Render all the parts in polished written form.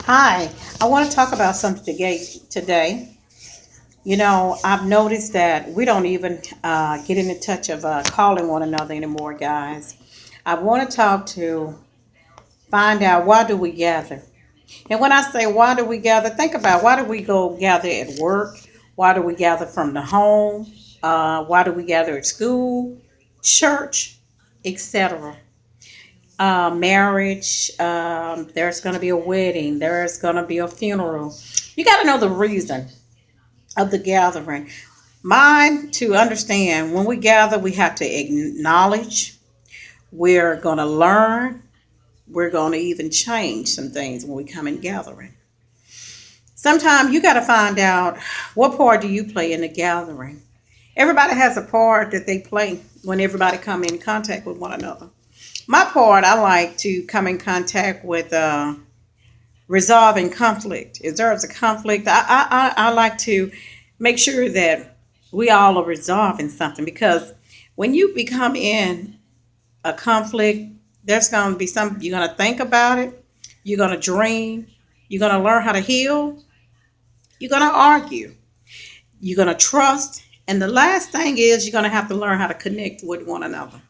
Hi, I want to talk about something today. I've noticed that we don't even get in the touch of calling one another anymore, guys. I want to talk to find out why do we gather. And when I say why do we gather, think about why do we go gather at work? Why do we gather from the home? Why do we gather at school, church, etc.? Marriage, there's going to be a wedding, there's going to be a funeral. You got to know the reason of the gathering. Mine, to understand, when we gather, we have to acknowledge, we're going to learn, we're going to even change some things when we come in gathering. Sometimes you got to find out what part do you play in the gathering. Everybody has a part that they play when everybody come in contact with one another. My part, I like to come in contact with resolving conflict. If there's a conflict, I like to make sure that we all are resolving something, because when you become in a conflict, there's going to be some, you're going to think about it, you're going to dream, you're going to learn how to heal, you're going to argue, you're going to trust, and the last thing is you're going to have to learn how to connect with one another.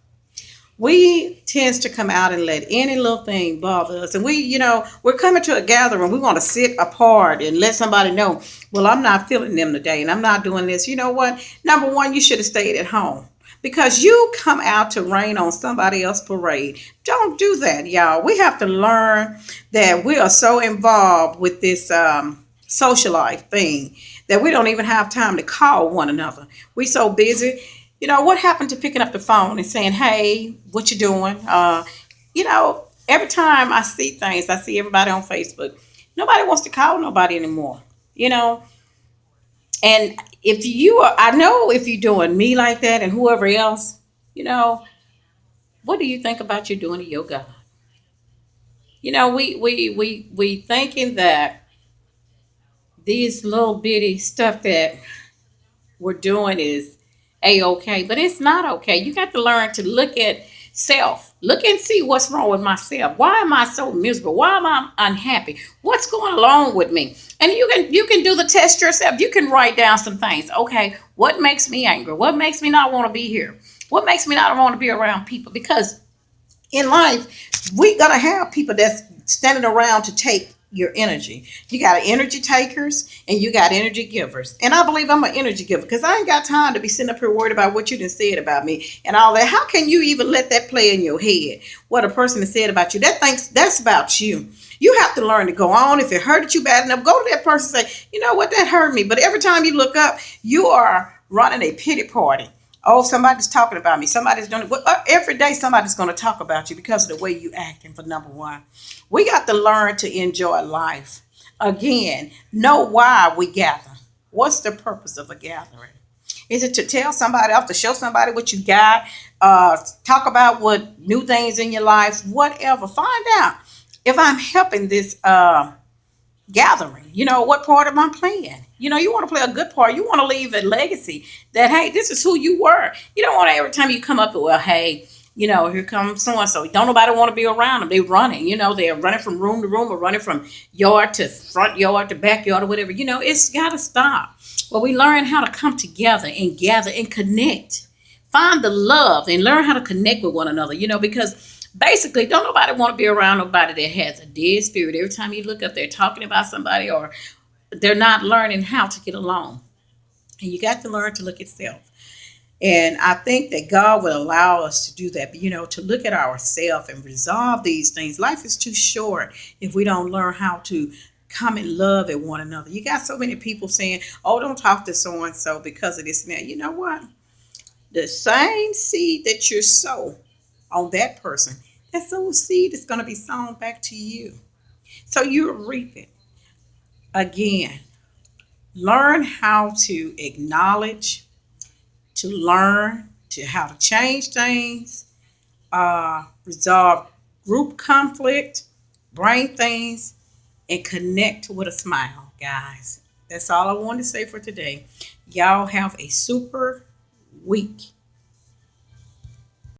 We tends to come out and let any little thing bother us, and we're coming to a gathering, we want to sit apart and let somebody know, well, I'm not feeling them today and I'm not doing this. You know what? Number one, you should have stayed at home, because you come out to rain on somebody else's parade. Don't do that, y'all. We have to learn that we are so involved with this social life thing that we don't even have time to call one another. We so busy. What happened to picking up the phone and saying, hey, what you doing? Every time I see things, I see everybody on Facebook. Nobody wants to call nobody anymore. You know, and if you are, I know if you're doing me like that and whoever else, you know, what do you think about you doing to your God? We thinking that these little bitty stuff that we're doing is a-okay, but it's not okay. You got to learn to look at self, look and see what's wrong with myself. Why am I so miserable? Why am I unhappy? What's going along with me? And you can do the test yourself. You can write down some things. Okay, what makes me angry? What makes me not want to be here? What makes me not want to be around people? Because in life, we gonna have people that's standing around to take your energy. You got energy takers and you got energy givers. And I believe I'm an energy giver, because I ain't got time to be sitting up here worried about what you done said about me and all that. How can you even let that play in your head? What a person has said about you, that thinks that's about you. You have to learn to go on. If it hurted you bad enough, go to that person and say, you know what, that hurt me. But every time you look up, you are running a pity party. Oh, somebody's talking about me. Somebody's doing it. Well, every day somebody's going to talk about you because of the way you acting. For number one, we got to learn to enjoy life. Again, know why we gather. What's the purpose of a gathering? Is it to tell somebody off, to show somebody what you got, talk about what new things in your life, whatever? Find out if I'm helping this gathering. What part am I playing? You want to play a good part. You want to leave a legacy that, hey, this is who you were. You don't want to, every time you come up, well, hey, here comes so and so. Don't nobody want to be around them. They're running. They're running from room to room, or running from yard to front yard to backyard or whatever. It's got to stop. Well, we learn how to come together and gather and connect. Find the love and learn how to connect with one another, because basically don't nobody want to be around nobody that has a dead spirit. Every time you look up, they're talking about somebody, or they're not learning how to get along. And you got to learn to look at self. And I think that God will allow us to do that, but, to look at ourselves and resolve these things. Life is too short if we don't learn how to come in love at one another. You got so many people saying, oh, don't talk to so and so because of this and that. You know what? The same seed that you sow on that person, that soul seed is going to be sown back to you. So you reap it. Again, learn how to acknowledge, to learn to how to change things, resolve group conflict, bring things, and connect with a smile, guys. That's all I wanted to say for today. Y'all have a super week.